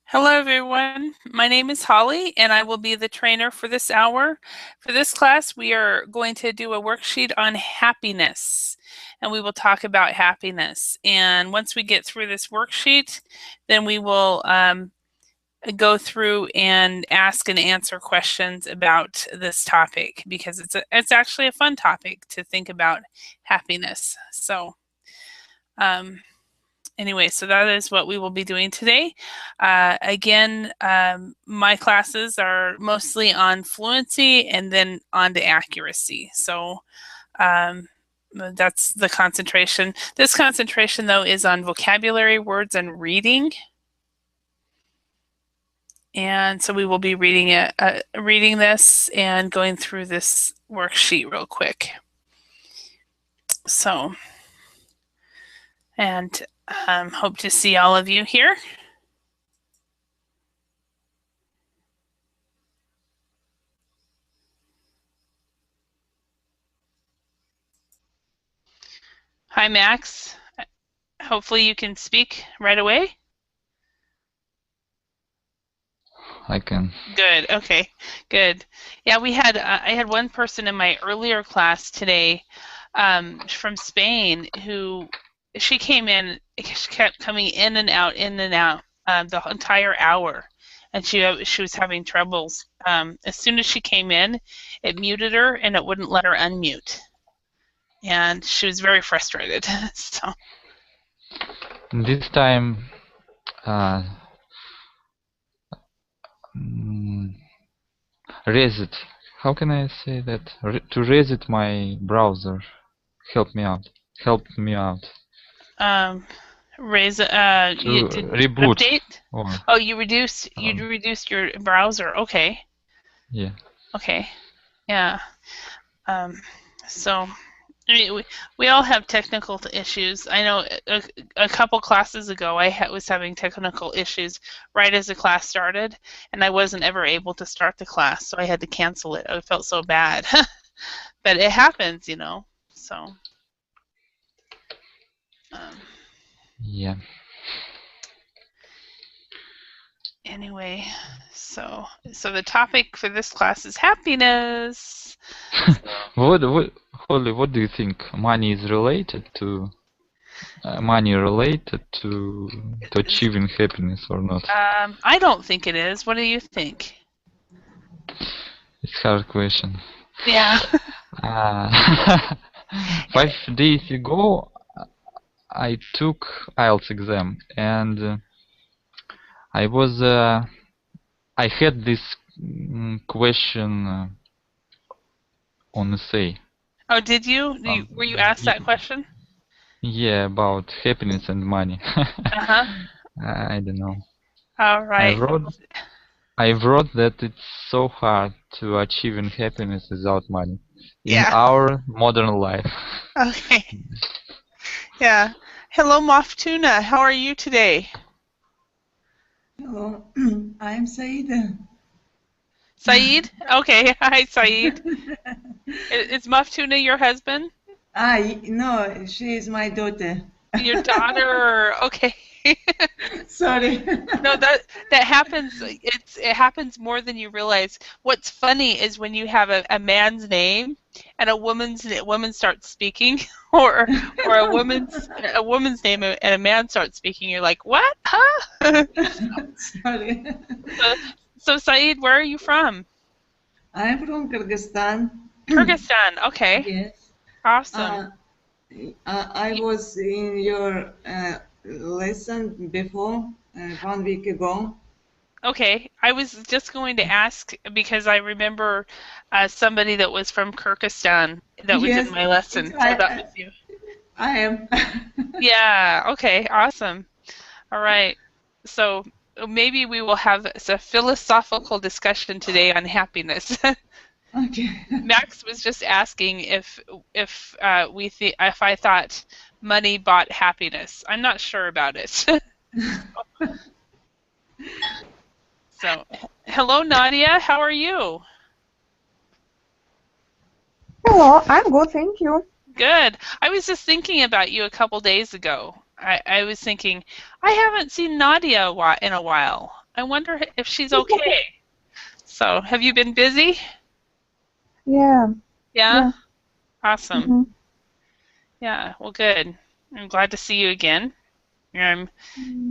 Hello, everyone. My name is Holly, and I will be the trainer for this hour. For this class, we are going to do a worksheet on happiness, and we will talk about happiness. And once we get through this worksheet, then we will go through and ask and answer questions about this topic because it's actually a fun topic to think about happiness. So, um, anyway, so that is what we will be doing today. Again, my classes are mostly on fluency and then on to accuracy. So that's the concentration. This concentration, though, is on vocabulary, words, and reading. And so we will be reading reading this and going through this worksheet real quick. So, and hope to see all of you here. Hi, Max. Hopefully you can speak right away. I can. Good. Okay. Good. Yeah, we had I had one person in my earlier class today from Spain who she came in, she kept coming in and out, the entire hour, and she was having troubles. As soon as she came in, it muted her and it wouldn't let her unmute, and she was very frustrated. So. This time, reset. How can I say that? To reset my browser. Help me out. Help me out. Raise you To did reboot. update? Or, Oh, you reduced your browser. Okay. yeah. Okay. Yeah. So I mean, we all have technical issues. I know a couple classes ago was having technical issues right as the class started, and I wasn't ever able to start the class, so I had to cancel it. I felt so bad. But it happens, you know. So Yeah. anyway, so the topic for this class is happiness. Holly, what do you think? Money is related to achieving happiness or not? I don't think it is. What do you think? It's a hard question. Yeah. 5 days ago, I took IELTS exam, and I had this question on essay. Oh, did you? Were you asked that question? Yeah, about happiness and money. Uh-huh. I don't know. All right. I wrote that it's so hard to achieving happiness without money in Yeah. our modern life. Okay. Yeah. Hello, Moff Tuna. How are you today? Hello, I'm Said. Saeed? Okay. Hi, Saeed. Is Moff Tuna your husband? No, she is my daughter. Your daughter. Okay. Sorry. No, that happens. It happens more than you realize. What's funny is when you have a man's name and a woman starts speaking, or a woman's name and a man starts speaking. You're like, what? Huh? Sorry. So Saeed, where are you from? I'm from Kyrgyzstan. Kyrgyzstan. Okay. Yes. Awesome. I was in your lesson before, 1 week ago. Okay, I was just going to ask because I remember somebody that was from Kyrgyzstan that was Yes, in my lesson. So that was you. I am. Yeah, okay, awesome. All right. So maybe we will have a philosophical discussion today on happiness. Okay. Max was just asking if I thought money bought happiness. I'm not sure about it. So, hello Nadia, how are you? Hello, I'm good, thank you. Good. I was just thinking about you a couple days ago. I was thinking, I haven't seen Nadia in a while. I wonder if she's okay. So, have you been busy? Yeah. Yeah? Yeah. Awesome. Mhm. Yeah, well, good. I'm glad to see you again. And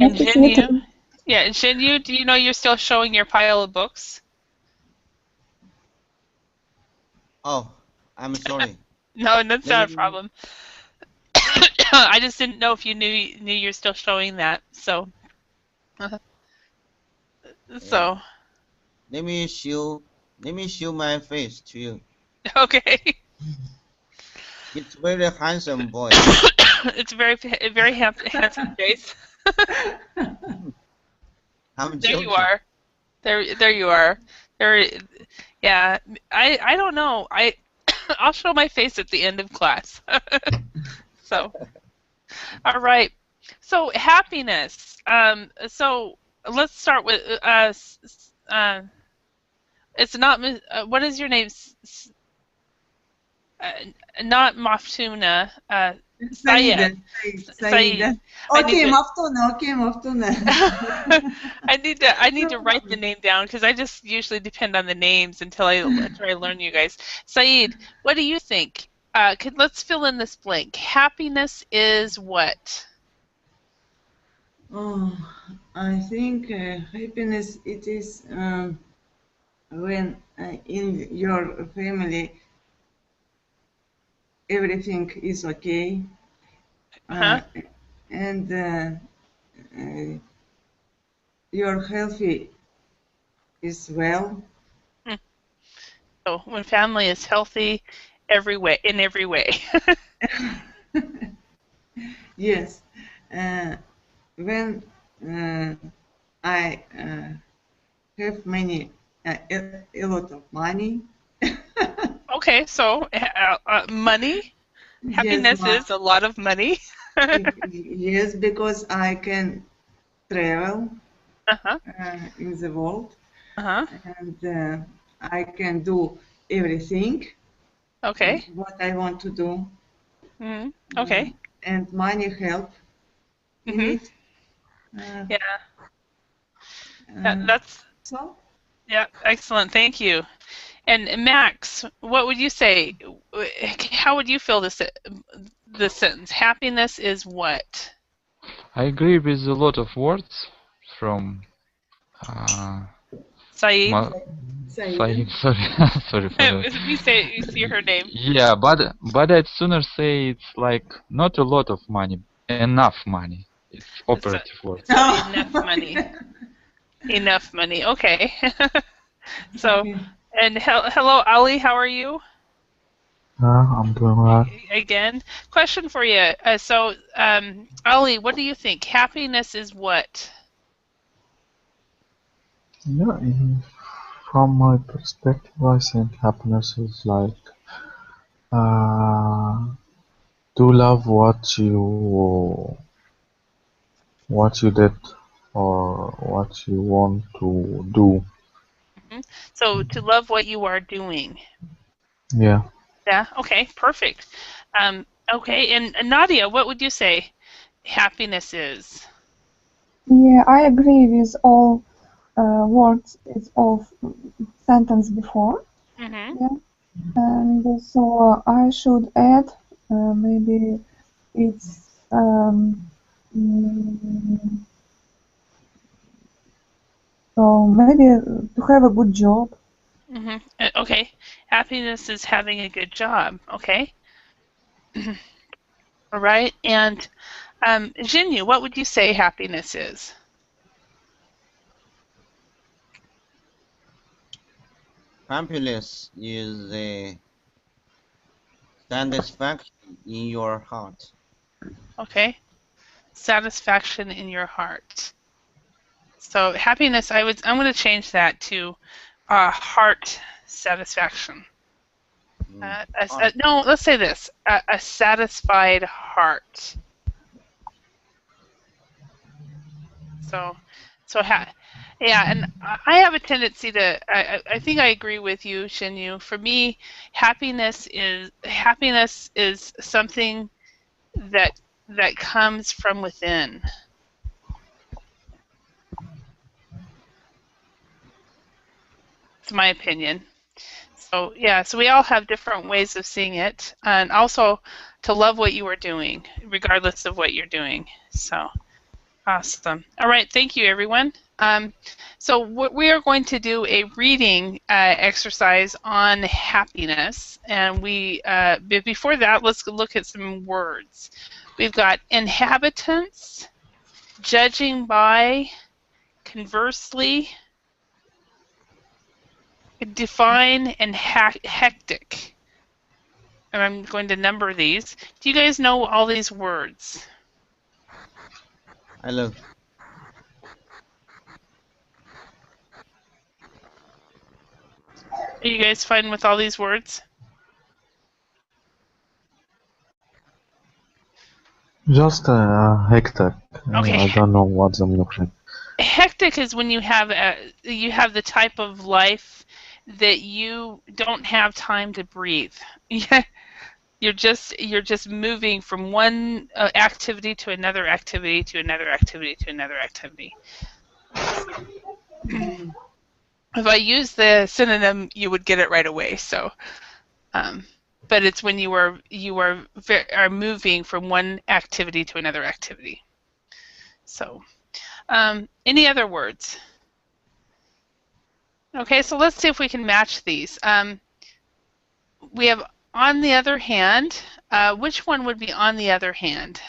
Nice to see you Jinyu, too. yeah, Jinyu, do you know you're still showing your pile of books? Oh, I'm sorry. No, that's Let not a me problem. I just didn't know if you knew you're still showing that. So, yeah. so Let me show my face to you. okay. It's very handsome boy. It's a very handsome face. I'm There you joking. are. There you are. There, yeah. I don't know. I'll show my face at the end of class. So, all right. So happiness. So let's start with it's not what is your name? Uh, Not Maftuna. Saida. Syed. Saida. Syed. I need Okay, to. Maftuna. Okay, Maftuna. I need to write the name down because I just usually depend on the names until I learn you guys. Saeed, what do you think? Let's fill in this blank. Happiness is what? Oh, I think happiness it is when in your family everything is okay Huh? and uh, your healthy is well. Hmm. So when family is healthy, every way in every way. Yes. Uh, when I have a lot of money. Okay, so money. Yes, Happiness is a lot of money. yes, because I can travel Uh-huh. in the world Uh-huh. and I can do everything Okay. what I want to do, Hmm. Okay. and money help in Hmm. it. Uh, Yeah. uh, That's so, yeah. Excellent. Thank you. And Max, what would you say? How would you fill this sentence? Happiness is what? I agree with a lot of words from uh, Saeed? Ma Saida. Said. Sorry, sorry for that. We see her name. Yeah, but I'd sooner say it's like not a lot of money, enough money. It's So, operative word. so Oh, enough money. okay. Enough money. Okay. So, Okay. and hello, Ali. How are you? I'm doing well. Again, question for you. Ali, what do you think? Happiness is what? Yeah, from my perspective, I think happiness is like uh, to love what you did or what you want to do. Mhm. So to love what you are doing. Yeah, Yeah. Okay. Perfect. Okay. And Nadia, what would you say happiness is? Yeah, I agree with all words. It's all sentence before. Mm-hmm. Yeah, and so I should add maybe it's mm, so maybe to have a good job. Mm-hmm. Okay. Happiness is having a good job. Okay. All right. And Jinyu, what would you say happiness is? Happiness is a satisfaction in your heart. Okay. Satisfaction in your heart. So happiness, I'm going to change that to heart satisfaction. Mm. Heart. No, let's say this: a satisfied heart. So, yeah, and I have a tendency to. I think I agree with you, Shinyu. For me, happiness is something that comes from within. It's my opinion. So yeah, so we all have different ways of seeing it, and also to love what you are doing, regardless of what you're doing. So awesome. All right, thank you, everyone. So we are going to do a reading exercise on happiness, and but before that, let's look at some words. We've got inhabitants, judging by, conversely, define, and hectic. And I'm going to number these. Do you guys know all these words? Hello. Are you guys fine with all these words? Just hectic. Okay. I don't know what the meaning of it. Hectic is when you have the type of life that you don't have time to breathe. You're just moving from one activity to another activity to another activity to another activity. If I use the synonym, you would get it right away. So, but it's when you are moving from one activity to another activity. So, any other words? Okay, so let's see if we can match these. We have on the other hand. Which one would be on the other hand?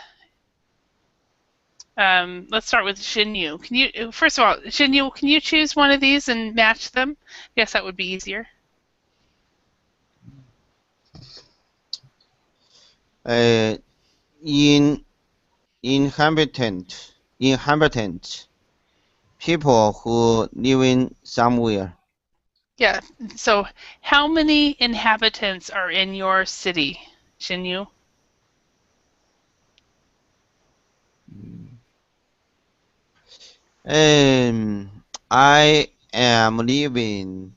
Let's start with Xinyu. Can you, first of all, Xinyu, can you choose one of these and match them? Yes, that would be easier. Inhabitant, people who live in somewhere. Yeah. So, how many inhabitants are in your city, Xinyu? I am living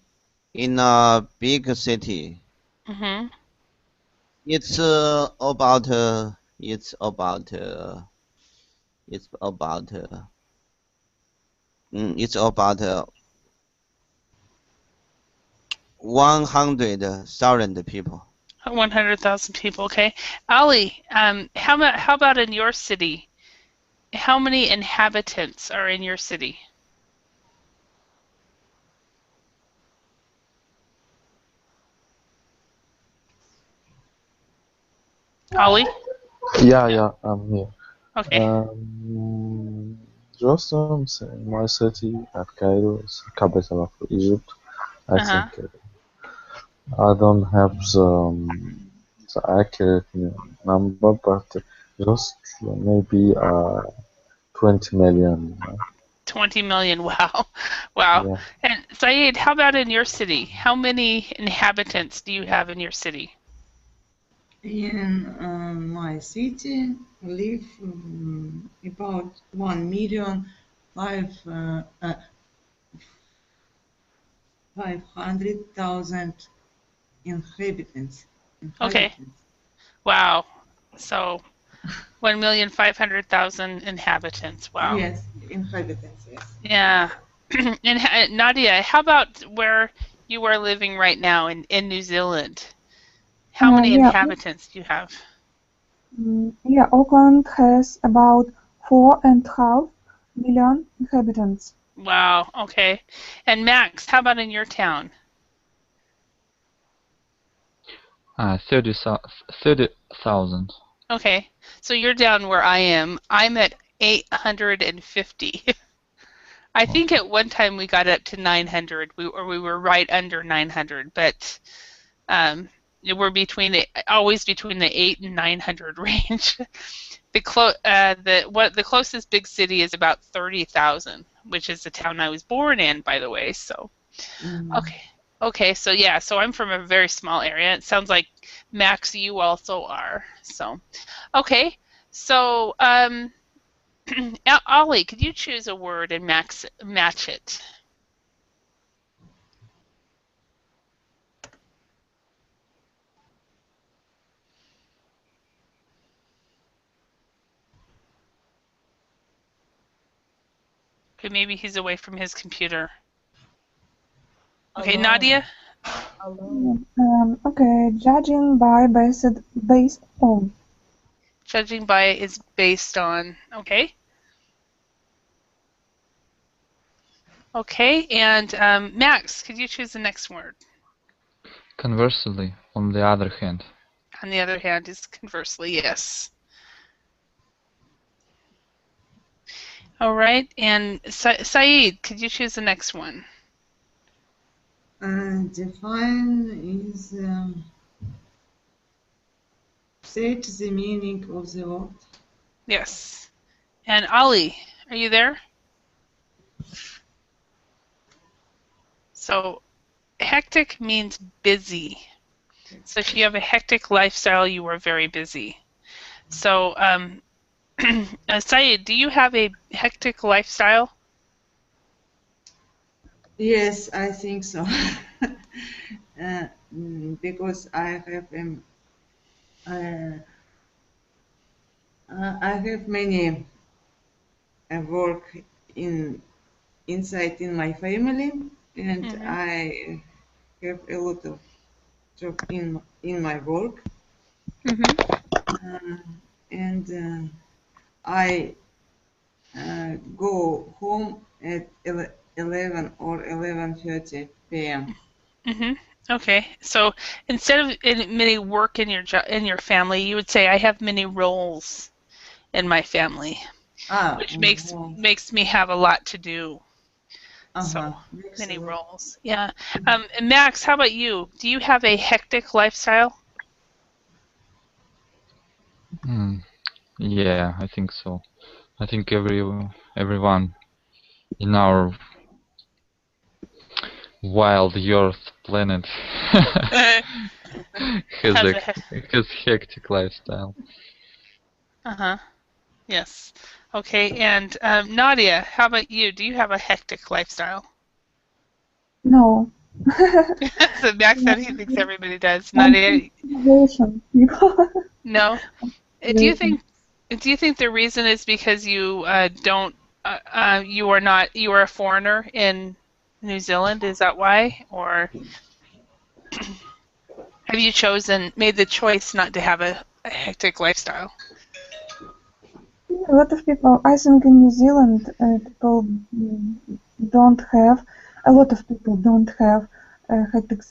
in a big city. Mm-hmm. It's about 100,000 people. 100,000 people. Okay. Ali, how about in your city? How many inhabitants are in your city? Ali? Yeah, I'm here. Okay. Just in my city at Cairo, is the capital of Egypt. I Uh-huh. think I don't have the accurate number, but just maybe 20 million. 20 million. Wow. Wow. Yeah. And Saeed, how about in your city? How many inhabitants do you have in your city? In my city live about 1,500,000 inhabitants. Okay. Wow. So 1,500,000 inhabitants. Wow. Yes, inhabitants, yes. Yeah. And Nadia, how about where you are living right now in New Zealand? How many Yeah, inhabitants do you have? yeah, Auckland has about 4.5 million inhabitants. Wow. Okay. And Max, how about in your town? 30,000. Okay. So you're down where I am. I'm at 850. I think at one time we got up to 900. We were right under 900, but we're always between the 8 and 900 range. The closest big city is about 30,000, which is the town I was born in, by the way. So, okay, so yeah, so I'm from a very small area. It sounds like Max, you also are. So, okay, so Ollie, could you choose a word and match it? Okay, maybe he's away from his computer. Okay, Nadia? Okay, judging by based on. Judging by is based on. Okay. Okay, and Max, could you choose the next word? Conversely, on the other hand. On the other hand, is conversely, yes. All right, and Saeed, could you choose the next one? Define is state the meaning of the word. Yes. And Ali, are you there? So hectic means busy. So if you have a hectic lifestyle, you are very busy. So Saeed, do you have a hectic lifestyle? Yes, I think so. Because I have many work inside in my family, and I have a lot of job in my work, and I go home at 11 or 11:30 p.m. Okay, so instead of many work in your family, you would say I have many roles in my family, which makes me have a lot to do. So many roles, yeah. And Max, how about you? Do you have a hectic lifestyle? Yeah, I think so. I think everyone in our wild Earth planet has hectic lifestyle. Yes. Okay, and Nadia, how about you? Do you have a hectic lifestyle? No. So Max said he thinks everybody does. Nadia, no. Do you think the reason is because you don't you are a foreigner in New Zealand? Is that why, or have you made the choice not to have a hectic lifestyle? A lot of people, I think in New Zealand, a lot of people don't have a hectic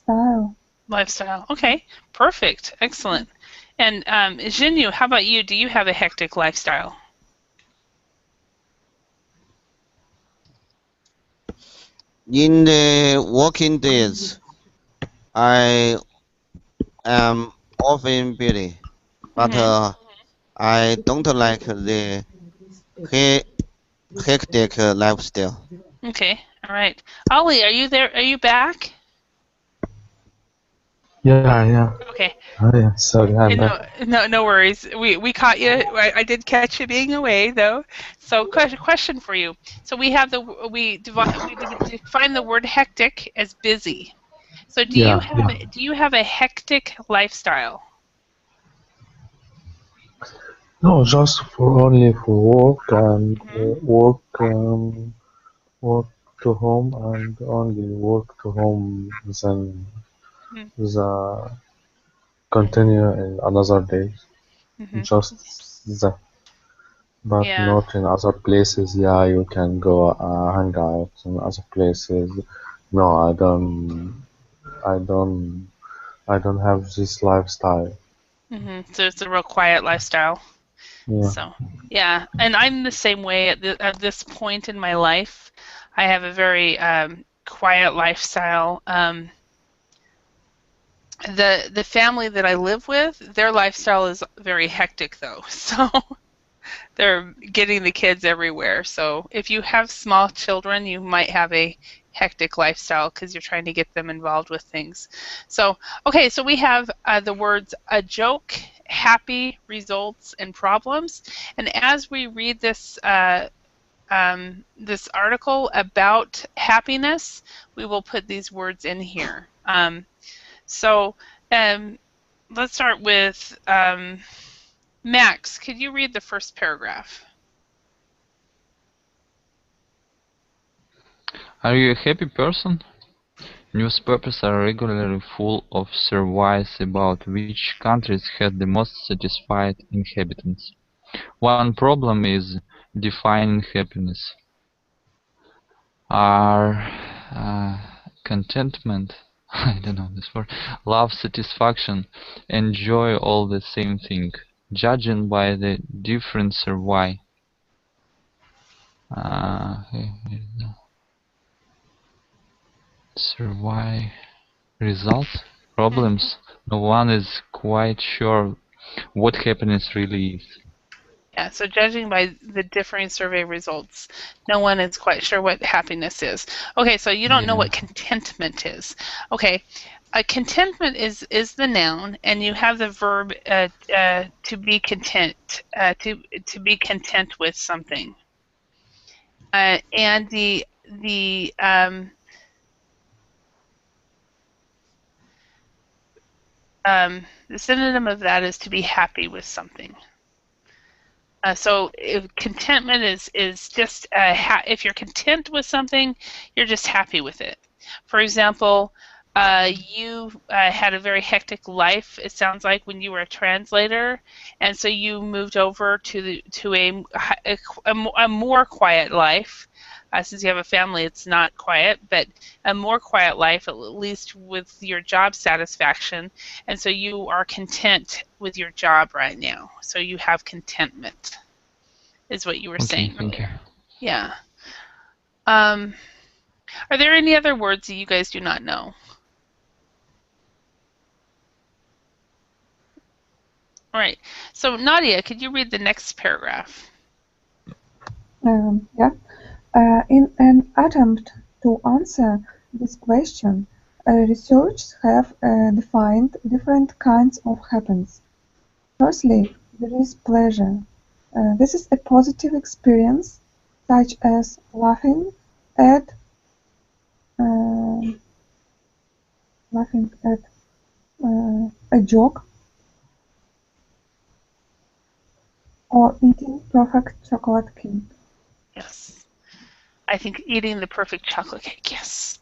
Lifestyle. Okay, perfect, excellent. And Jinyu, how about you? Do you have a hectic lifestyle? In the working days, I am often busy, but I don't like the hectic lifestyle. Okay, all right. Ali, are you there? Are you back? Yeah. Okay. Oh, yeah. Sorry, I'm back. No worries. We caught you. I did catch you being away though. So question for you. So we define the word hectic as busy. So do you have a hectic lifestyle? No, just only for work and work to home and only work to home. Then the continue in another day. Just that, but Yeah. not in other places. Yeah, you can go hang out in other places. No, I don't have this lifestyle. So it's a real quiet lifestyle. Yeah. So yeah, and I'm the same way at this point in my life. I have a very quiet lifestyle. The family that I live with, their lifestyle is very hectic though. So they're getting the kids everywhere. So if you have small children, you might have a hectic lifestyle because you're trying to get them involved with things. So okay, so we have the words a joke, happy, results, and problems. And as we read this this article about happiness, we will put these words in here. So let's start with Max. Could you read the first paragraph? Are you a happy person? Newspapers are regularly full of surveys about which countries had the most satisfied inhabitants. One problem is defining happiness. Are contentment, I don't know this word, love, satisfaction, and joy all the same thing, judging by the different survey. Survey results, problems. No one is quite sure what happiness really is. Yeah, so judging by the differing survey results, no one is quite sure what happiness is. Okay, so you don't know Yeah. what contentment is. Okay, contentment is the noun, and you have the verb to be content, to be content with something. And the synonym of that is to be happy with something. So if contentment is just if you're content with something, you're just happy with it. For example, you had a very hectic life. It sounds like when you were a translator, and so you moved over to a more quiet life. Since you have a family, it's not quiet, but a more quiet life, at least with your job satisfaction. And so you are content with your job right now. So you have contentment, is what you were saying. Thank you. Yeah. Are there any other words that you guys do not know? All right. So Nadia, could you read the next paragraph? Yeah. In an attempt to answer this question, researchers have defined different kinds of happiness. Firstly, there is pleasure. This is a positive experience, such as laughing at a joke or eating perfect chocolate cake. Yes. I think eating the perfect chocolate cake, yes.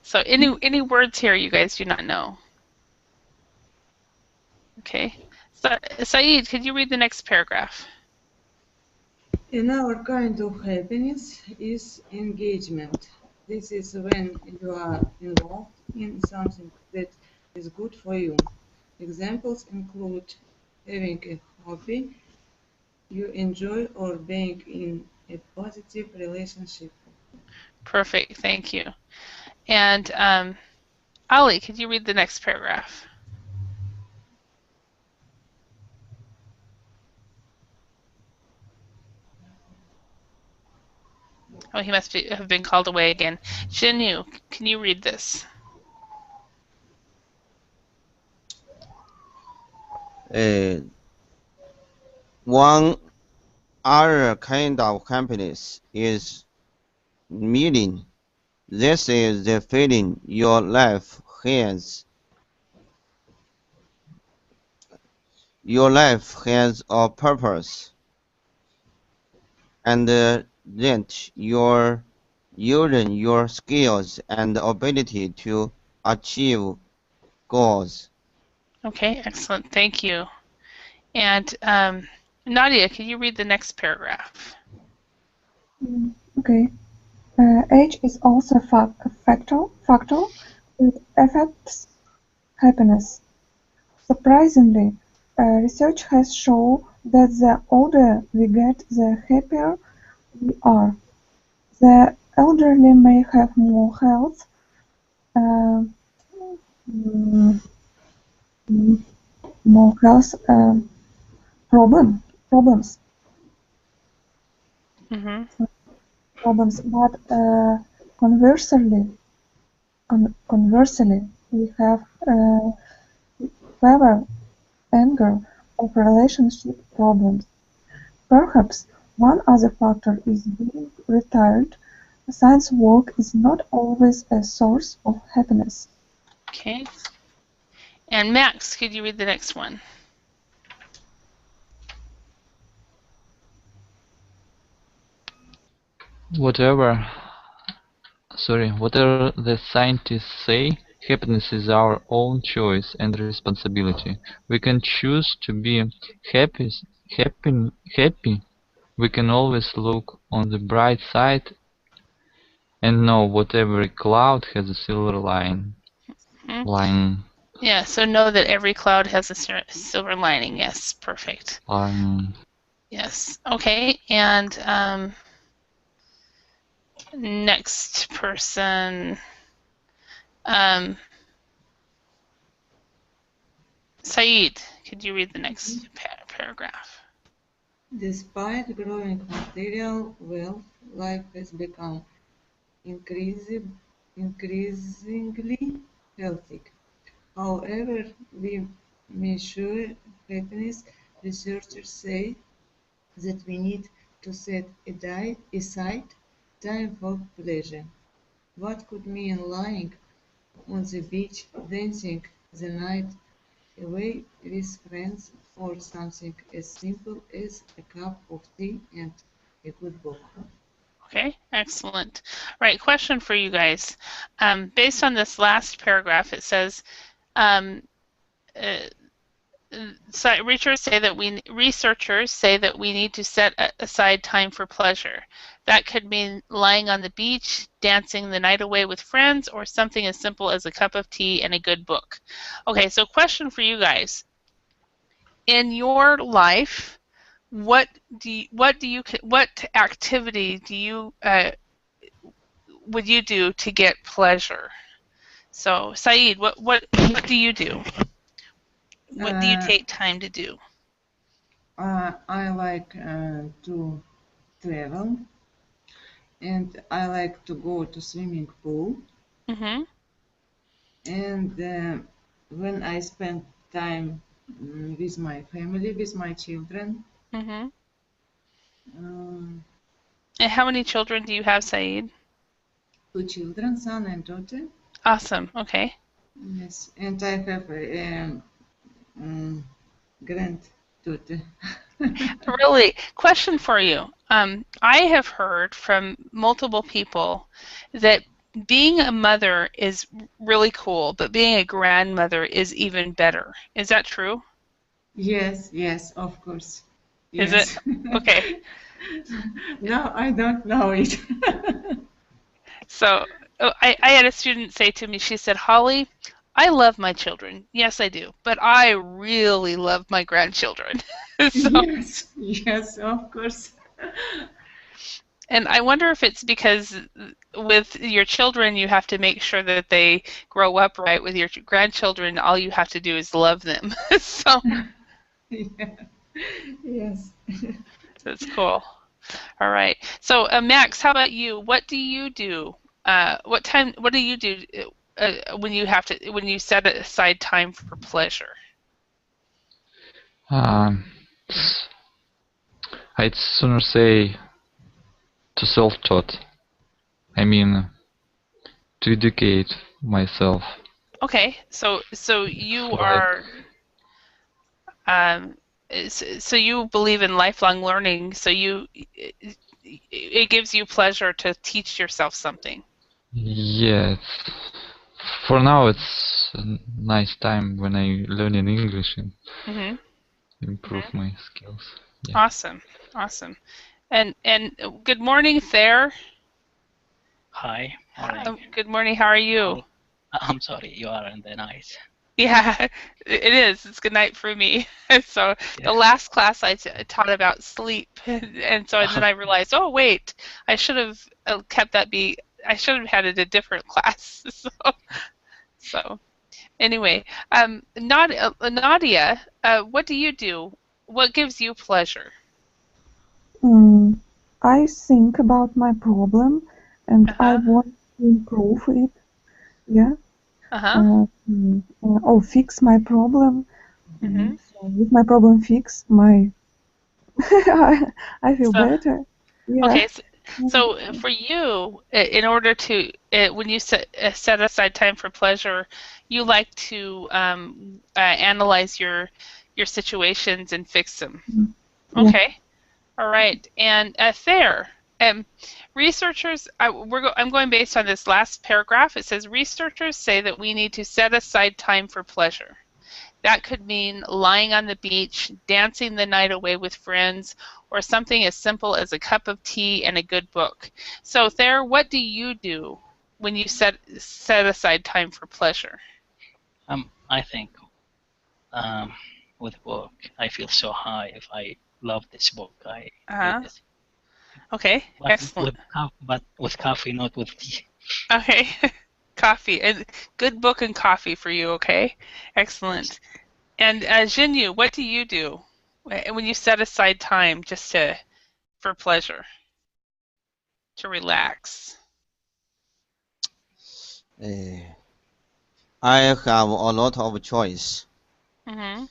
So any words here you guys do not know? Okay. So, Saeed, could you read the next paragraph? Another kind of happiness is engagement. This is when you are involved in something that is good for you. Examples include having a hobby you enjoy or being in a positive relationship. Perfect, thank you. And Ali, could you read the next paragraph? Oh, he must have been called away again. Jinyu, can you read this? One other kind of happiness is meaning. This is the feeling your life has. Your life has a purpose, and that you're using your skills and ability to achieve goals. Okay, excellent, thank you. And Nadia, can you read the next paragraph? Okay. Age is also a factor that affects happiness. Surprisingly, research has shown that the older we get, the happier we are. The elderly may have more health uh, mm, mm, more health problems, Mm-hmm. but conversely, we have fewer anger or relationship problems. Perhaps one other factor is being retired. Science work is not always a source of happiness. Okay. And Max, could you read the next one? Whatever Sorry, whatever the scientists say, happiness is our own choice and responsibility. We can choose to be happy. We can always look on the bright side and know what every cloud has a silver line. Mhm. Yeah, so know that every cloud has a silver lining. Yes, perfect. Yes. Okay, and next person. Saeed, could you read the next paragraph? Despite growing material wealth, life has become increasingly healthy. However, we measure happiness. Researchers say that we need to set aside time for pleasure. What could mean lying on the beach, dancing the night away with friends, or something as simple as a cup of tea and a good book? Okay, excellent. Right, question for you guys. Based on this last paragraph, it says, researchers say that we need to set aside time for pleasure. That could mean lying on the beach, dancing the night away with friends, or something as simple as a cup of tea and a good book. Okay, so question for you guys. In your life, what activity would you do to get pleasure? So, Saeed, what do you do? What do you take time to do? I like to travel, and I like to go to swimming pool. Mm-hmm. And when I spend time with my family, with my children. Mm-hmm. And how many children do you have, Saeed? 2 children, son and daughter. Awesome. Okay. Yes, and I have a granddaughter. Really, question for you. I have heard from multiple people that being a mother is really cool, but being a grandmother is even better. Is that true? Yes, yes, of course. Is Yes. it? Okay. No, I don't know it. So I had a student say to me, she said, Holly, I love my children. Yes, I do. But I really love my grandchildren. So, Yes, yes, of course. and I wonder if it's because with your children, you have to make sure that they grow up right. With your grandchildren, all you have to do is love them. So Yeah. Yes. that's cool. All right. So Max, how about you? What do you do? What do you do when you set aside time for pleasure? I'd sooner say to self-taught. I mean, to educate myself. Okay, so you Like, are so you believe in lifelong learning. So it gives you pleasure to teach yourself something. yeah, for now it's a nice time when I learn in English and Mm-hmm. improve my skills. Yeah. Awesome, awesome. And good morning, Thayer. Hi, morning. Good morning. How are you? I'm sorry, you are in the night. Yeah, it is. It's good night for me. So the last class I taught about sleep, and so then I realized, oh wait, I should have kept that I should have had it a different class. So anyway, Nadia, what do you do? What gives you pleasure? I think about my problem and I want to improve it. Yeah. Or fix my problem. So with my problem fixed, I feel better. Yeah. Okay, so for you, in order to when you set aside time for pleasure, you like to analyze your situations and fix them. Yeah. Okay, all right. And Thayer, Researchers, I'm going based on this last paragraph. It says researchers say that we need to set aside time for pleasure. That could mean lying on the beach, dancing the night away with friends, or something as simple as a cup of tea and a good book. So, Thayer, what do you do when you set aside time for pleasure? I think with book, I feel so high if I love this book. I read it. Okay, But excellent. But with coffee, not with tea. Okay, coffee. And good book and coffee for you, okay? Excellent. And Jinyu, what do you do when you set aside time just for pleasure, to relax? I have a lot of choice. Mm-hmm.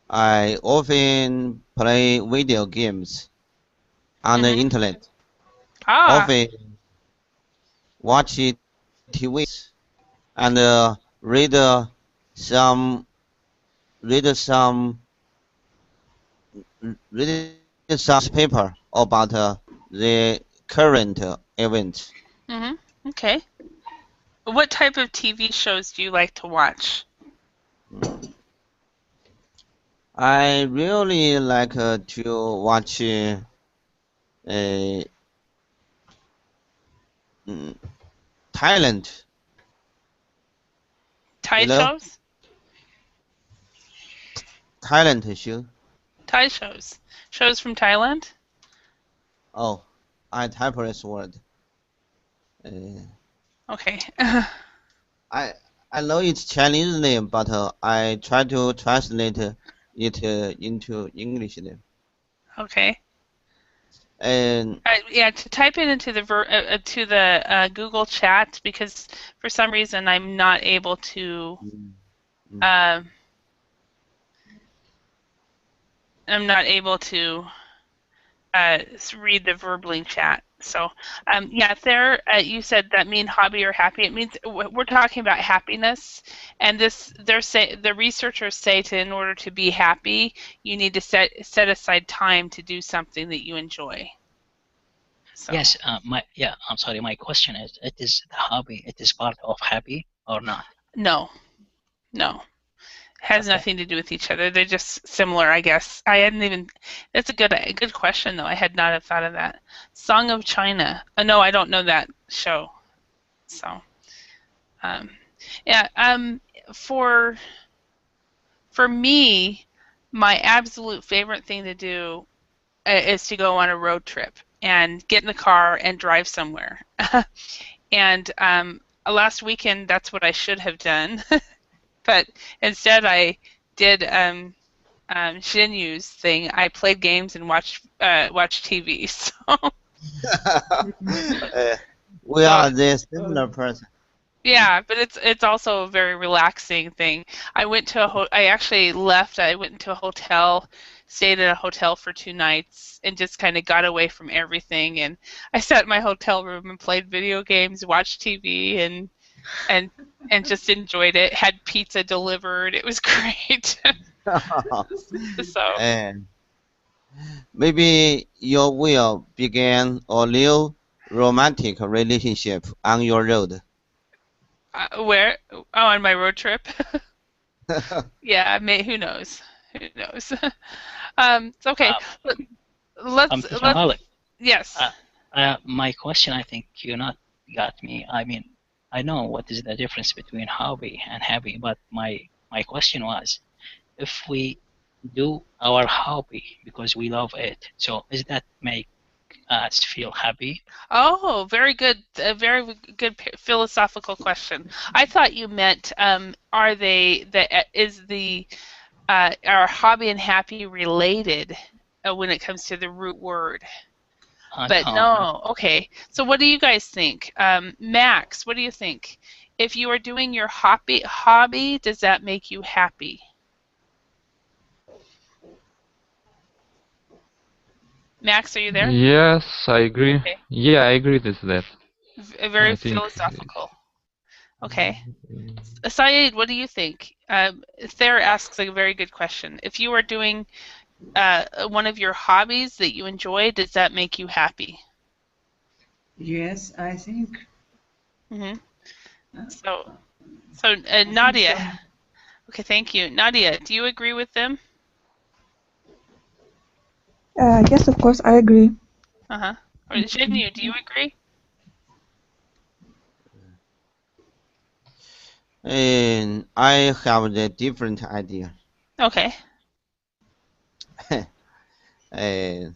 I often play video games on the internet. Often watch TV and read some paper about the current events. Mm-hmm. Okay. What type of TV shows do you like to watch? I really like to watch Thailand. Thai You know? shows? Thailand show. Thai shows. Shows from Thailand? Oh, I type this word. Okay. I know it's Chinese name, but I try to translate it into English name. Okay. And yeah, to type it into the Google chat, because for some reason I'm not able to read the Verbling chat. So, yeah, there you said that mean hobby or happy. It means we're talking about happiness, and the researchers say in order to be happy, you need to set aside time to do something that you enjoy. So. Yes, I'm sorry. My question is: it is the hobby? It is part of happy or not? No. Has nothing to do with each other. They're just similar, I guess. I hadn't even. That's a good question, though. I had not have thought of that. Song of China. No, I don't know that show. So, yeah. For me, my absolute favorite thing to do is to go on a road trip and get in the car and drive somewhere. And last weekend, that's what I should have done. But instead, I did Jinyu's thing. I played games and watched TV. So we are the similar person. Yeah, but it's also a very relaxing thing. I actually left. I went into a hotel, stayed in a hotel for 2 nights, and just kind of got away from everything. And I sat in my hotel room and played video games, watched TV, and just enjoyed it. Had pizza delivered. It was great. So maybe you will begin a new romantic relationship on your road. Where? Oh, on my road trip. Yeah, who knows? Who knows? Okay. Let's. Yes. My question, I think you not got me. I mean, I know what is the difference between hobby and happy, but my question was, if we do our hobby because we love it, so does that make us feel happy? Oh, very good. A very good philosophical question. I thought you meant, are hobby and happy related when it comes to the root word? But no. Okay. So what do you guys think? Max, what do you think? If you are doing your hobby, does that make you happy? Max, are you there? Yes, I agree. Okay. Yeah, I agree with that. Very philosophical. Okay. Saeed, what do you think? Thayer asks a very good question. If you are doing one of your hobbies that you enjoy, does that make you happy? Yes, I think. Hmm. uh, So I think Nadia. so. Okay, thank you. Nadia, do you agree with them? Yes, of course, I agree. Uh-huh. Or Jinyu, do you agree? And I have a different idea. Okay. And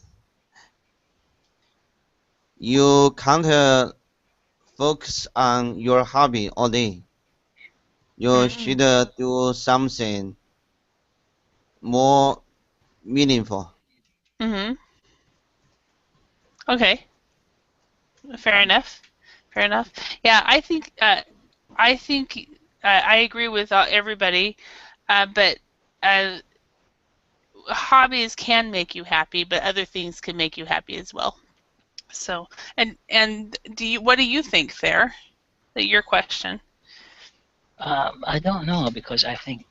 you can't focus on your hobby all day. You should do something more meaningful. Mm-hmm. Okay. Fair enough. Fair enough. Yeah, I think I agree with everybody, but uh, hobbies can make you happy, but other things can make you happy as well. So, and what do you think there? Your question. I don't know because I think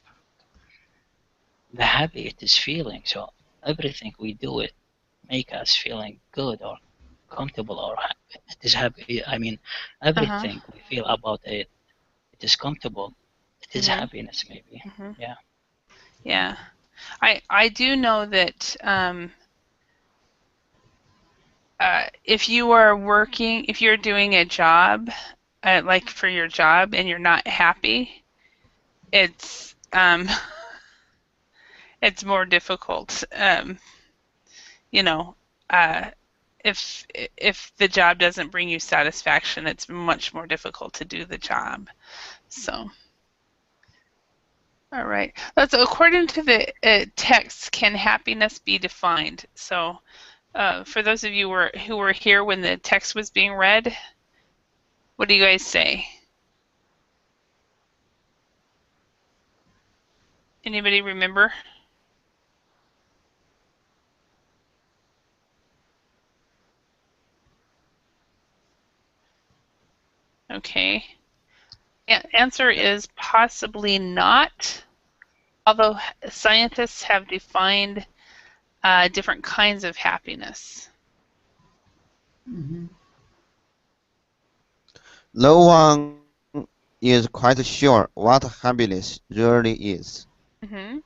the happy it is feeling. So everything we do it make us feeling good or comfortable or it is happy. I mean, Uh-huh. everything we feel about it, it is comfortable. It is Mhm. happiness maybe. Mhm. Yeah. Yeah. I do know that if you are working, if you're doing a job, like for your job, and you're not happy, it's it's more difficult. You know, uh, if the job doesn't bring you satisfaction, it's much more difficult to do the job. So, all right. That's according to the text. Can happiness be defined? So, for those of you who were here when the text was being read, what do you guys say? Anybody remember? Okay. Answer is possibly not, although scientists have defined different kinds of happiness. Mhm. No one is quite sure what happiness really is. Hmm.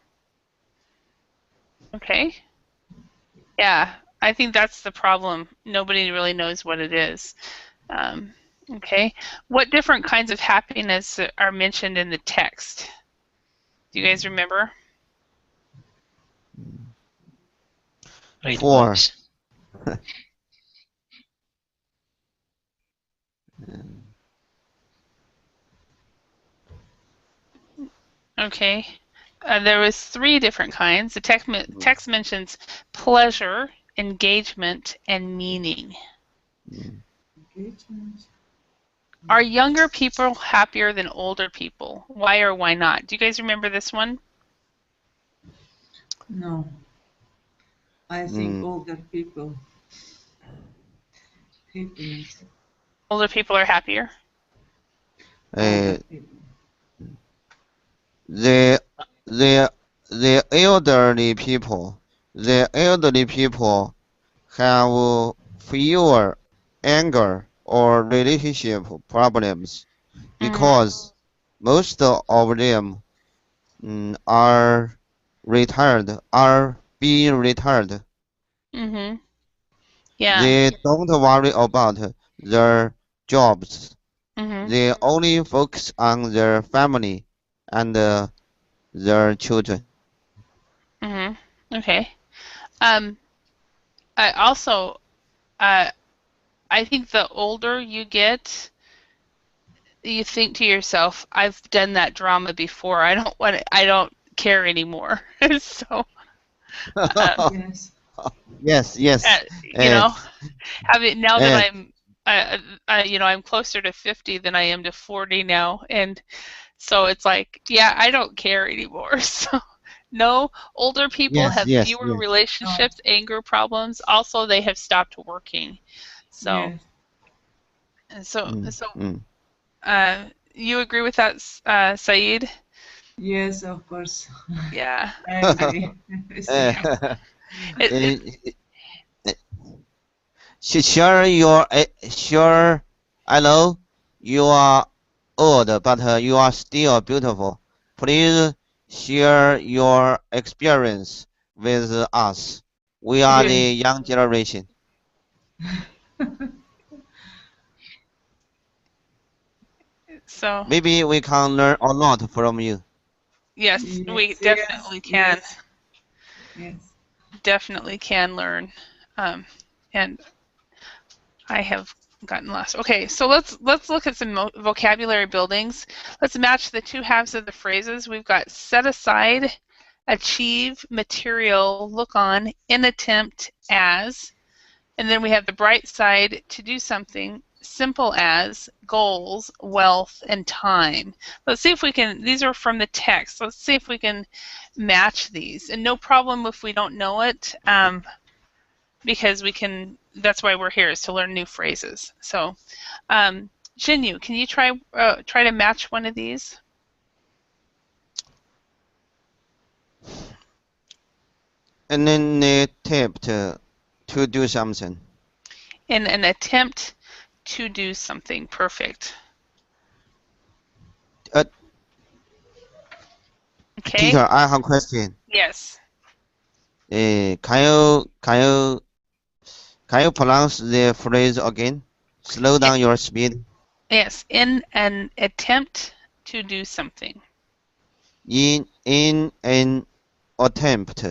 Okay. Yeah, I think that's the problem. Nobody really knows what it is. Um, okay. What different kinds of happiness are mentioned in the text? Do you guys remember? Read 4. books. Okay. There was 3 different kinds. The text mentions pleasure, engagement, and meaning. Engagement. Are younger people happier than older people? Why or why not? Do you guys remember this one? No, I think Mm, older people. Happiness. Older people are happier? Older uh, people. the the the elderly people have fewer anger or relationship problems Mm-hmm. because most of them are being retired. Mm-hmm. Yeah. They don't worry about their jobs. Mm-hmm. They only focus on their family and their children. Mm-hmm. Okay. Um, I also, uh, I think the older you get, you think to yourself, I've done that drama before. I don't care anymore. So, um, Yes. Yes, yes. you Uh, know, having now that uh, I'm closer to 50 than I am to 40 now, and so it's like, yeah, I don't care anymore. So, no, older people yes, have yes, fewer yes. No. relationships, anger problems. Also, they have stopped working. So, Yes. so, Mm, so, mm. you agree with that, Saeed? Yes, of course. Yeah. I agree with you. It, Sure, I know you are old, but you are still beautiful. Please share your experience with us. We are the young generation. so Maybe we can learn a lot from you. yes, we Yes, definitely can. yes, yes. Definitely can learn. And I have gotten lost. Okay, so let's look at some vocabulary buildings. Let's match the two halves of the phrases. We've got set aside, achieve, material, look on, in attempt, as. And then we have the bright side, to do something, simple as, goals, wealth, and time. Let's see if we can, these are from the text. Let's see if we can match these. And no problem if we don't know it, because we can, that's why we're here, is to learn new phrases. So, Jinyu, can you try to match one of these? And then attempt to do something. In an attempt to do something. Perfect. Okay. Teacher, I have a question. Yes. Can you pronounce the phrase again? Slow down your speed. Yes. In an attempt to do something. In an attempt.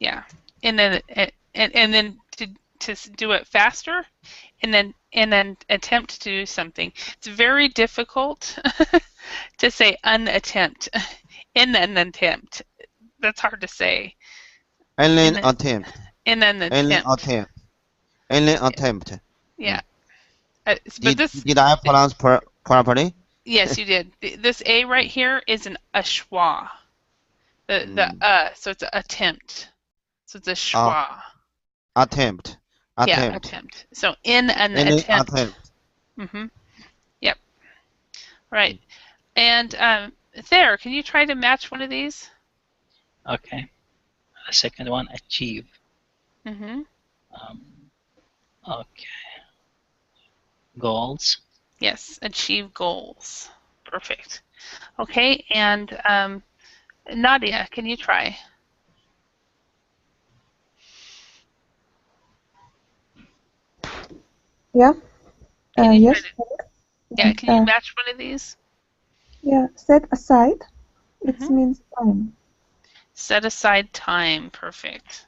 Yeah. And then to do it faster, and then in an attempt to do something. It's very difficult to say unattempt. In an attempt. That's hard to say. And then In attempt. an And then attempt. attempt. And then attempt. Yeah. But Did I pronounce properly? yes, you did. This A right here is an schwa. So it's an attempt. So it's a schwa. Attempt. Yeah, attempt. So in an And then attempt. attempt. Mm-hmm. Yep. Right. And Thayer, can you try to match one of these? Okay. The second one, achieve. Mm-hmm. Okay. Goals. Yes, achieve goals. Perfect. Okay, and Nadia, can you try? Yeah. Can you Yes. Yeah, can you match one of these? Yeah. Set aside. It Mhm. means time. Set aside time. Perfect.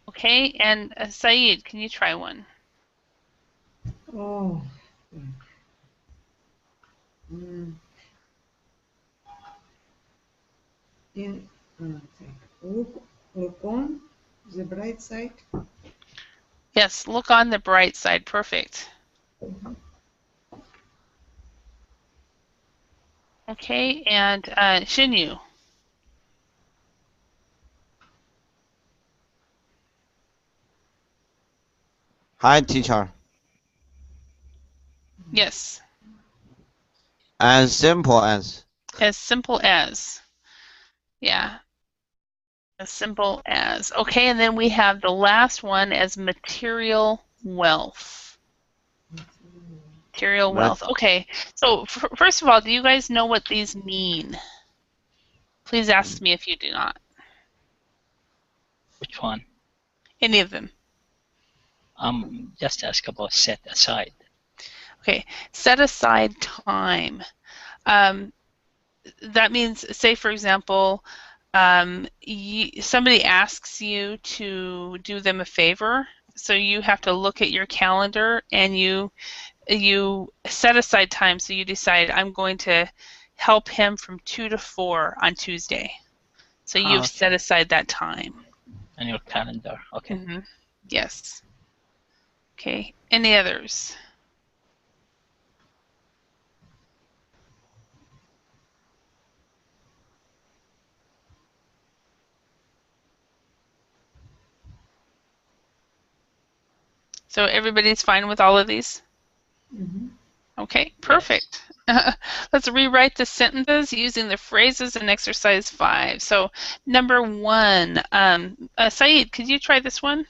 Okay, and Saeed, can you try one? Oh. Mm. Look on the bright side. Yes, look on the bright side. Perfect. Okay, and Shinyu. Hi, teacher. Yes, As simple as. as simple as. Yeah, as simple as. Okay, and then we have the last one as material wealth. Material wealth. Okay, so first of all, do you guys know what these mean? Please ask me if you do not. Which one? Any of them. Just ask about set aside. Okay, set aside time. That means, say for example, somebody asks you to do them a favor, so you have to look at your calendar and you set aside time. So you decide, I'm going to help him from 2 to 4 on Tuesday. So you've Okay. set aside that time. On your calendar. Okay. Mm-hmm. Yes. Okay. Any others? So everybody's fine with all of these? Mm-hmm. Okay, perfect. Let's rewrite the sentences using the phrases in exercise 5. So number 1, Saeed, could you try this one?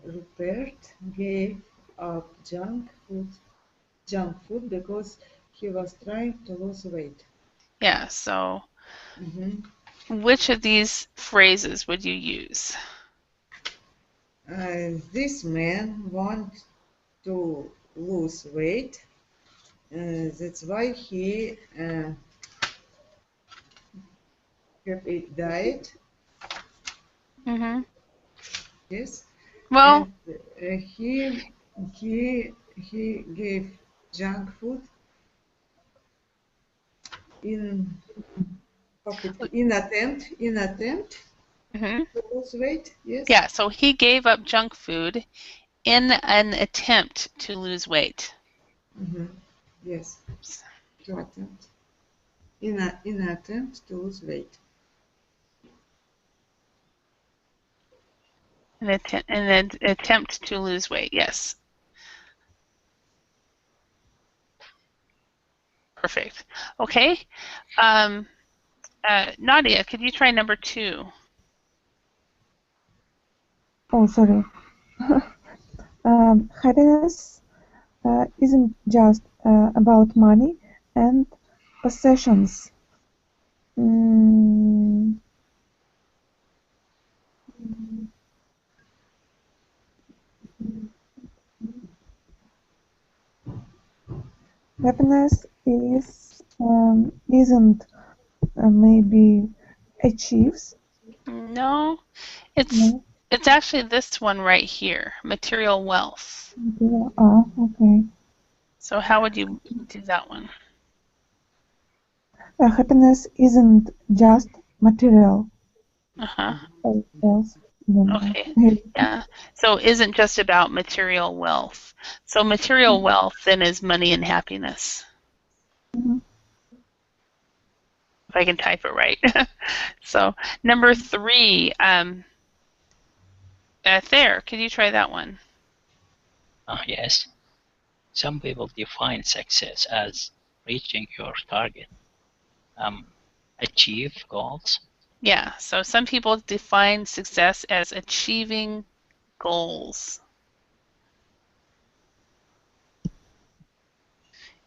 Rupert gave up junk food because he was trying to lose weight. Yeah, so Mhm. which of these phrases would you use? This man wants to lose weight. That's why he have a diet. Mm-hmm. Yes. Well, And he gave junk food in attempt mhm. to lose weight. Yes. Yeah, so he gave up junk food in an attempt to lose weight. Mhm. Yes. To attempt. In an attempt to lose weight. An attempt to lose weight, yes. Perfect. Okay. Nadia, could you try number 2? Oh, sorry. Happiness isn't just about money and possessions. Mm, happiness isn't maybe achieves. No, it's No. it's actually this one right here, material wealth. Yeah. Ah, okay. So how would you do that one? Happiness isn't just material. Uh-huh. Else. No, no. Okay. Yeah. So isn't just about material wealth. So material wealth then is money and happiness. Mhm. If I can type it right. So number 3, Thayer, could you try that one? Yes. Some people define success as reaching your target, achieve goals. Yeah, so some people define success as achieving goals.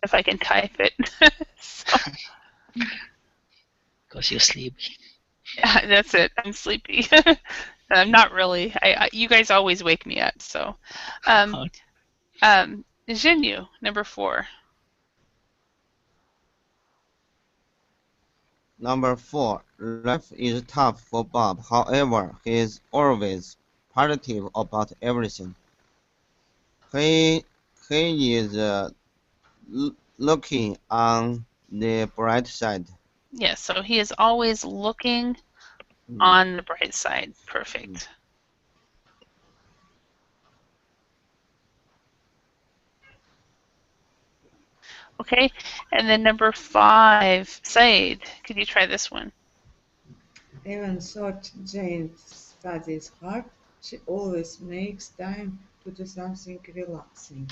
If I can type it. So, Because you're sleepy. yeah, that's it. I'm sleepy. I'm not really. You guys always wake me up. So, Jinyu, number 4. Number 4. Life is tough for Bob. However, he is always positive about everything. He is looking on the bright side. Yes, so he is always looking on the bright side. Perfect. Okay, and then number 5, Said, could you try this one? Even though Jane studies hard, she always makes time to do something relaxing.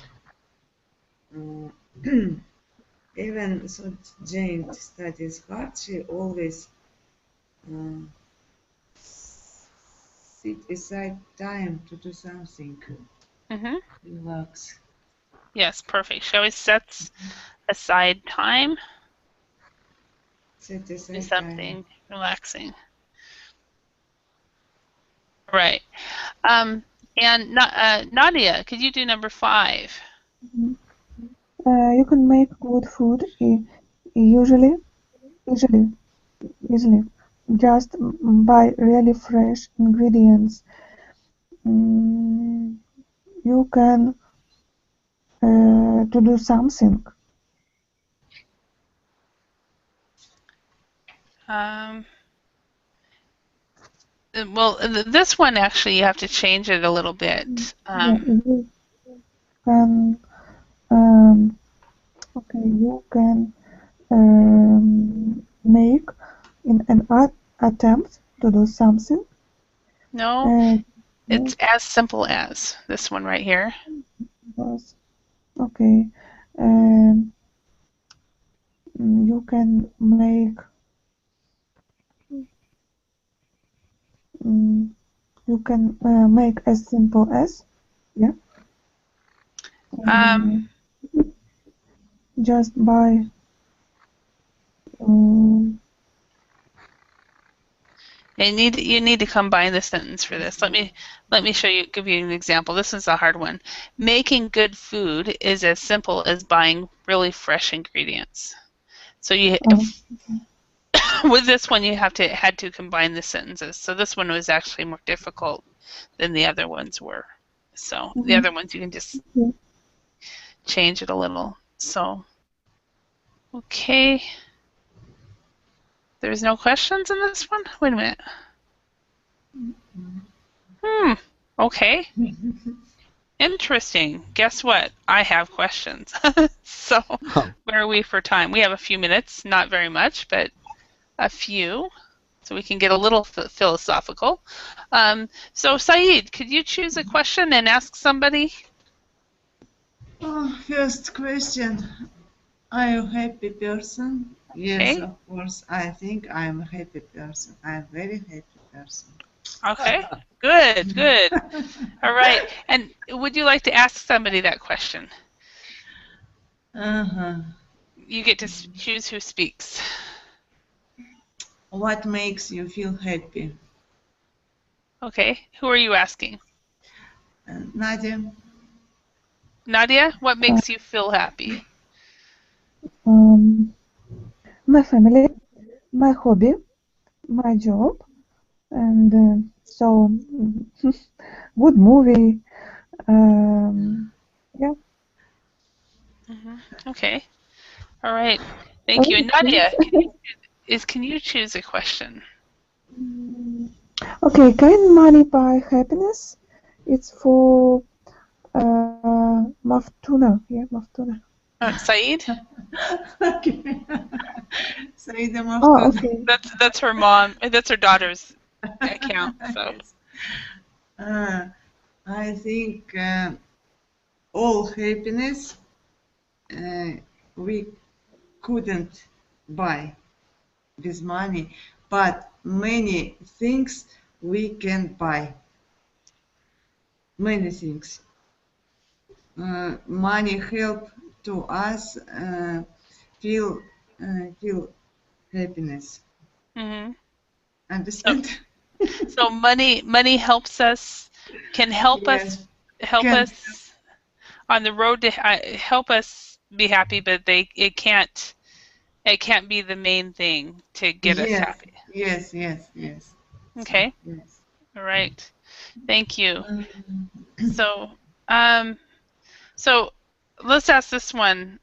Even though Jane studies hard, she always set aside time to do something Mm-hmm. relax. Yes, perfect. She always sets aside time Set to do aside something time. relaxing. Right. And Nadia, could you do number 5? You can make good food usually, easily, just buy really fresh ingredients. Mm, you can to do something. Well, this one actually you have to change it a little bit. Yeah, you can. Okay, you can make in an attempt to do something. No, It's as simple as this one right here. Was okay. You can make make as simple as, yeah. Just by You need to combine the sentence for this. Let me give you an example. This is a hard one. Making good food is as simple as buying really fresh ingredients. So with this one you had to combine the sentences. So this one was actually more difficult than the other ones were. So the other ones you can just change it a little. So okay. There's no questions in this one? Wait a minute. Okay. Interesting. Guess what? I have questions. So where are we for time? We have a few minutes, not very much, but a few. So we can get a little philosophical. So Saeed, could you choose a question and ask somebody? Oh, first question. Are you a happy person? Yes, of course. I think I'm a happy person. I'm a very happy person. Okay. Good, good. All right. And would you like to ask somebody that question? You get to choose who speaks. What makes you feel happy? Okay. Who are you asking? Nadia. Nadia, what makes you feel happy? My family, my hobby, my job, and so good movie. Yeah. Okay. All right. Thank you. And Nadia, can you choose a question? Okay. Can money buy happiness? It's for Maftuna. Yeah, Maftuna. Saeed? Okay. Saeed Maftuna. Oh, okay. That's her mom. That's her daughter's account. So. I think all happiness we couldn't buy with money, but many things we can buy. Many things. Money help to us feel happiness. Understand? So money helps us, can help us on the road to help us be happy, but it can't be the main thing to get us happy. Yes. Okay. Yes. All right. Thank you. So so let's ask this one.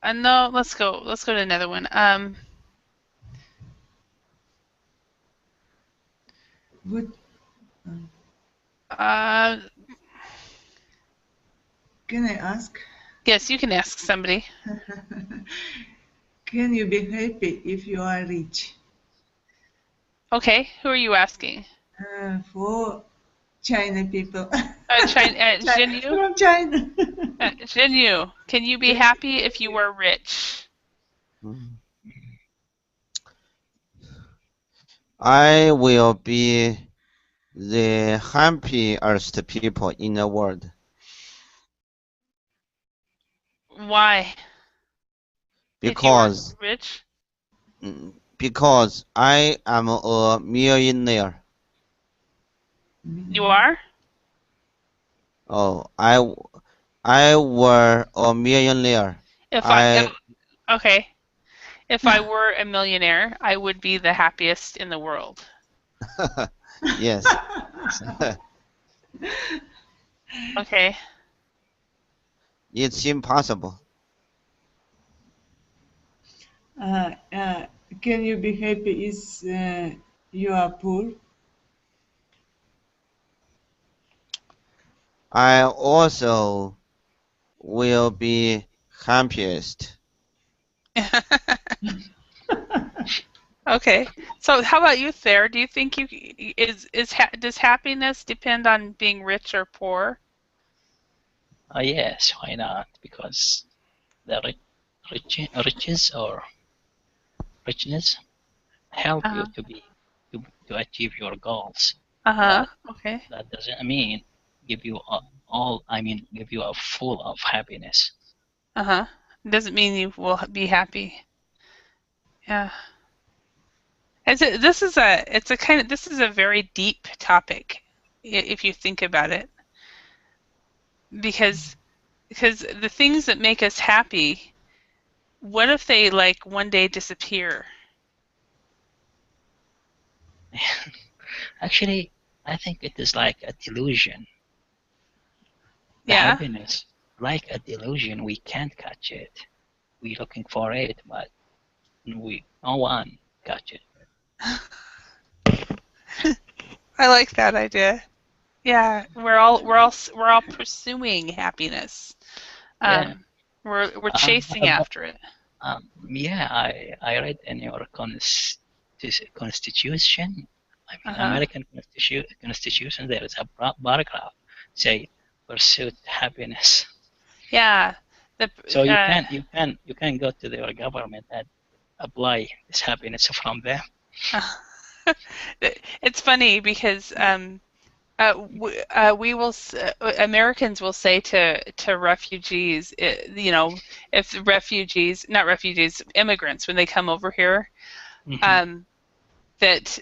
No, let's go to another one. What? Can I ask? Yes, you can ask somebody. Can you be happy if you are rich? Okay, who are you asking? For China people. Jinyu? From China. Jinyu, can you be happy if you were rich? I will be the happiest people in the world. Why? Because if you were rich? Because I am a millionaire. You are? Oh, I were a millionaire. Okay. If I were a millionaire, I would be the happiest in the world. Yes. Okay. It's impossible. Can you be happy if you are poor? I also will be happiest. Okay. So how about you, Thayer? Do you think does happiness depend on being rich or poor? Yes, why not? Because the riches or richness help you Uh-huh. to achieve your goals, Uh-huh. but Okay. that doesn't mean give you give you a full of happiness. Uh-huh. Doesn't mean you will be happy. Yeah. This is a very deep topic if you think about it. Because the things that make us happy, what if they like one day disappear? Actually, I think it is like a delusion. The Yeah. happiness, like a delusion, we can't catch it. We're looking for it, but no one catch it. I like that idea. Yeah, we're all pursuing happiness. Yeah. We're chasing But, after it. yeah, I read in your constitution, I mean Uh-huh. American constitution, there is a paragraph say pursuit happiness. Yeah. The So you can go to your government and apply this happiness from them. it's funny because Americans will say to refugees, if the refugees, not refugees, immigrants, when they come over here, that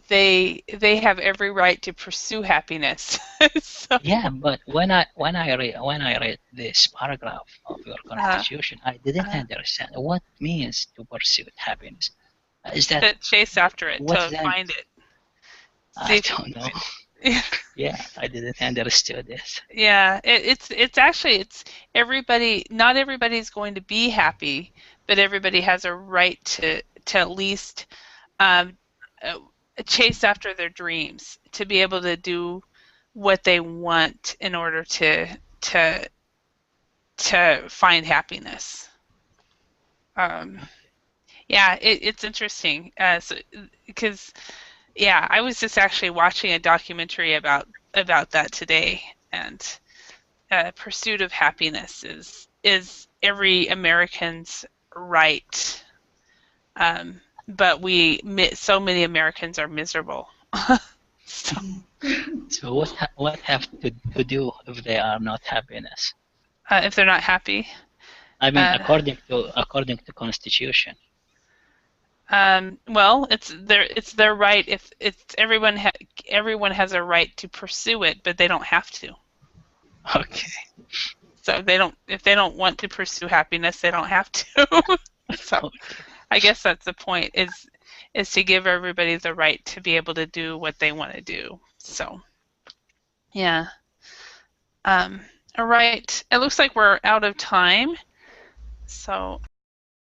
they have every right to pursue happiness. So, Yeah, but when I read this paragraph of your constitution, I didn't understand what means to pursue happiness. Is that to chase after it, what's to that? find it. See I if you don't can know. find it. Yeah, I didn't understand this. Yeah, it's actually it's everybody. Not everybody's going to be happy, but everybody has a right to at least um, uh, chase after their dreams, to be able to do what they want in order to find happiness. Yeah, it's interesting. Because yeah, I was just actually watching a documentary about that today, and pursuit of happiness is every American's right. But so many Americans are miserable. So, So what have to do if they are not happiness? if they're not happy, I mean, uh, according to constitution. well, it's their right. If it's everyone has a right to pursue it, but they don't have to. Okay. So if they don't want to pursue happiness, they don't have to. So I guess that's the point, is to give everybody the right to be able to do what they want to do. So yeah. All right. It looks like we're out of time. So